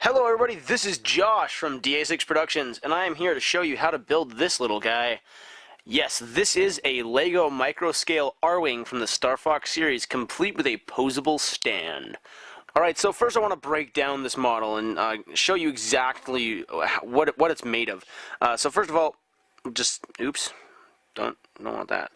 Hello everybody, this is Josh from DA6 Productions, and I am here to show you how to build this little guy. Yes, this is a LEGO Microscale Arwing from the Star Fox series, complete with a posable stand. Alright, so first I want to break down this model and show you exactly what it's made of. So first of all, oops, don't want that.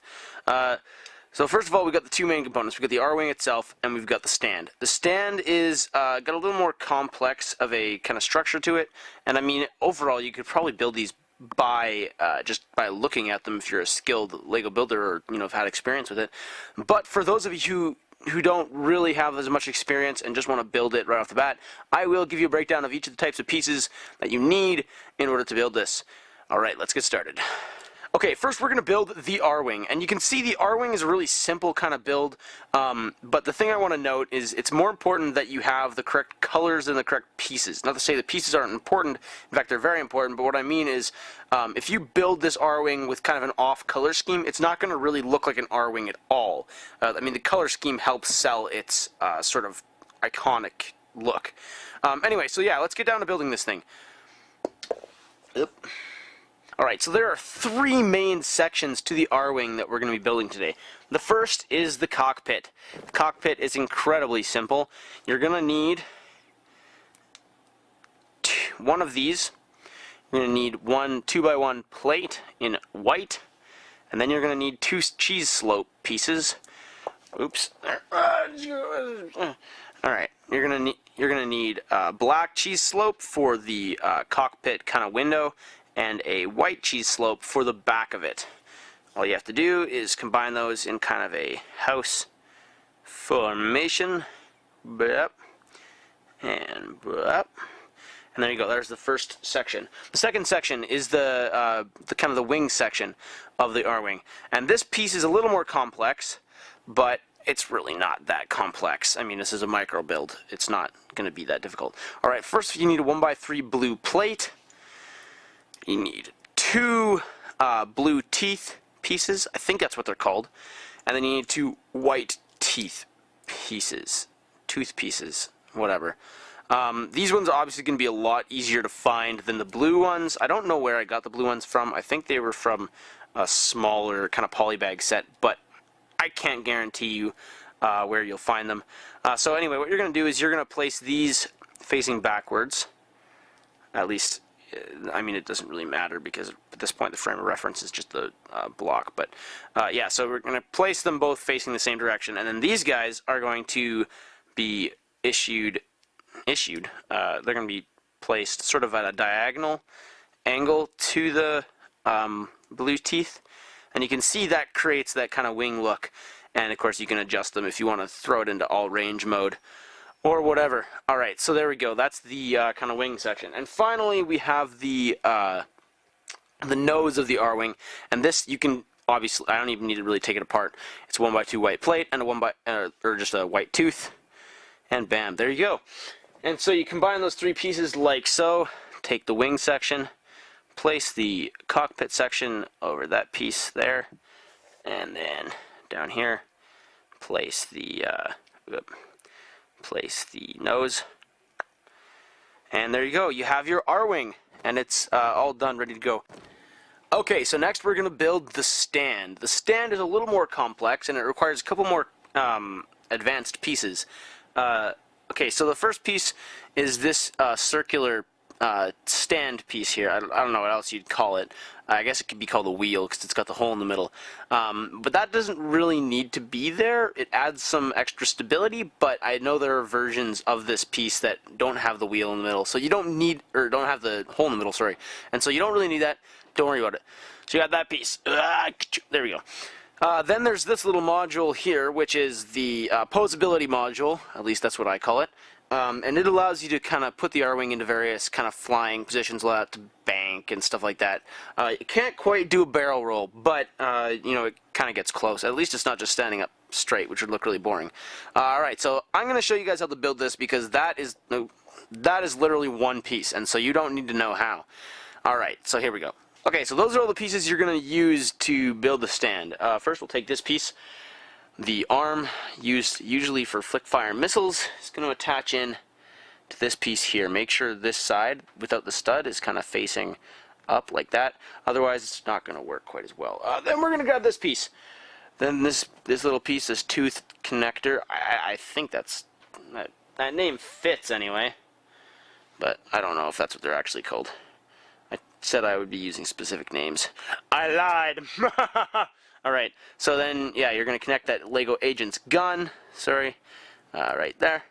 So first of all, we've got the two main components. We've got the Arwing itself, and we've got the stand. The stand is got a little more complex of a kind of structure to it, and I mean, overall, you could probably build these by just by looking at them if you're a skilled LEGO builder or have had experience with it. But for those of you who don't really have as much experience and just want to build it right off the bat, I will give you a breakdown of each of the types of pieces that you need in order to build this. All right, let's get started. Okay, first we're going to build the Arwing, and you can see the Arwing is a really simple kind of build, but the thing I want to note is it's more important that you have the correct colors and the correct pieces. Not to say the pieces aren't important, in fact they're very important, but what I mean is if you build this Arwing with kind of an off color scheme, it's not going to really look like an Arwing at all. I mean, the color scheme helps sell its sort of iconic look. Anyway, so yeah, let's get down to building this thing. Alright, so there are three main sections to the Arwing that we're going to be building today. The first is the cockpit. The cockpit is incredibly simple. You're going to need one of these. You're going to need one 2x1 plate in white, and then you're going to need two cheese slope pieces. Oops. Alright, you're going to need black cheese slope for the cockpit kind of window, and a white cheese slope for the back of it. All you have to do is combine those in kind of a house formation. And there you go. There's the first section. The second section is the kind of the wing section of the Arwing. And this piece is a little more complex, but it's really not that complex. I mean, this is a micro build. It's not going to be that difficult. Alright, first you need a 1x3 blue plate. You need two blue teeth pieces, I think that's what they're called, and then you need two white teeth pieces, tooth pieces, whatever. These ones are obviously going to be a lot easier to find than the blue ones. I don't know where I got the blue ones from. I think they were from a smaller kind of polybag set, but I can't guarantee you where you'll find them. So anyway, what you're going to do is you're going to place these facing backwards, at least. I mean, it doesn't really matter because at this point the frame of reference is just the block. But yeah, so we're going to place them both facing the same direction, and then these guys are going to be they're going to be placed sort of at a diagonal angle to the blue teeth, and you can see that creates that kind of wing look. And of course you can adjust them if you want to throw it into all range mode or whatever. Alright, so there we go. That's the kind of wing section. And finally, we have the nose of the Arwing. And this, you can, obviously, I don't even need to really take it apart. It's a 1x2 white plate and or just a white tooth. And bam, there you go. And so you combine those three pieces like so. Take the wing section, place the cockpit section over that piece there, and then down here, place the nose, and there you go. You have your Arwing, and it's all done, ready to go. Okay, so next we're going to build the stand. The stand is a little more complex, and it requires a couple more advanced pieces. Okay, so the first piece is this circular stand piece here. I don't know what else you'd call it. I guess it could be called a wheel because it's got the hole in the middle. But that doesn't really need to be there. It adds some extra stability, but I know there are versions of this piece that don't have the wheel in the middle. So you don't need, or don't have the hole in the middle, sorry. And so you don't really need that. Don't worry about it. So you got that piece. There we go. Then there's this little module here, which is the posability module. At least that's what I call it. And it allows you to kind of put the Arwing into various kind of flying positions, allow it to bank and stuff like that. It can't quite do a barrel roll, but it kind of gets close. At least it's not just standing up straight, which would look really boring. Alright, so I'm going to show you guys how to build this because that is literally one piece, and so you don't need to know how. Alright, so here we go. Okay, so those are all the pieces you're going to use to build the stand. First we'll take this piece. The arm, used usually for flick fire missiles, is going to attach in to this piece here. Make sure this side, without the stud, is kind of facing up like that. Otherwise, it's not going to work quite as well. Then we're going to grab this piece. Then this little piece, this tooth connector, I think that name fits anyway. But I don't know if that's what they're actually called. I said I would be using specific names. I lied! Alright, so then, yeah, you're going to connect that Lego Agent's gun. Sorry. Right there.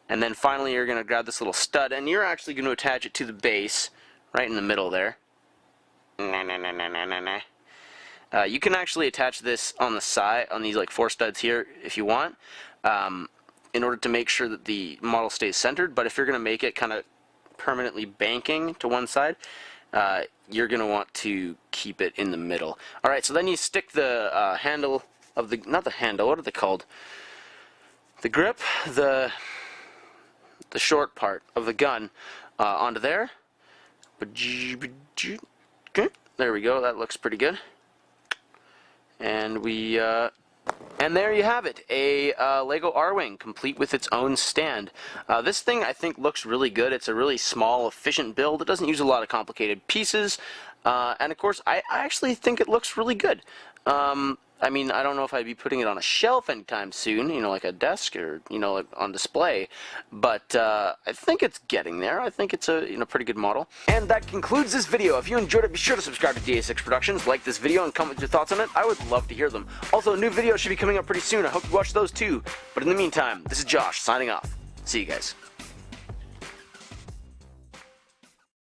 And then finally you're going to grab this little stud, and you're actually going to attach it to the base, right in the middle there. You can actually attach this on the side, on these like 4 studs here, if you want, in order to make sure that the model stays centered. But if you're going to make it kind of permanently banking to one side, you're going to want to keep it in the middle. Alright, so then you stick the handle of the, not the handle, what are they called? The grip, the short part of the gun onto there. There we go, that looks pretty good. And we, and there you have it, a Lego Arwing, complete with its own stand. This thing I think looks really good. It's a really small, efficient build. It doesn't use a lot of complicated pieces, and of course I actually think it looks really good. I mean, I don't know if I'd be putting it on a shelf anytime soon, you know, like a desk or, you know, like on display, but I think it's getting there. I think it's a, you know, pretty good model. And that concludes this video. If you enjoyed it, be sure to subscribe to DA6 Productions, like this video, and comment your thoughts on it. I would love to hear them. Also, new videos should be coming up pretty soon. I hope you watch those too. But in the meantime, this is Josh signing off. See you guys.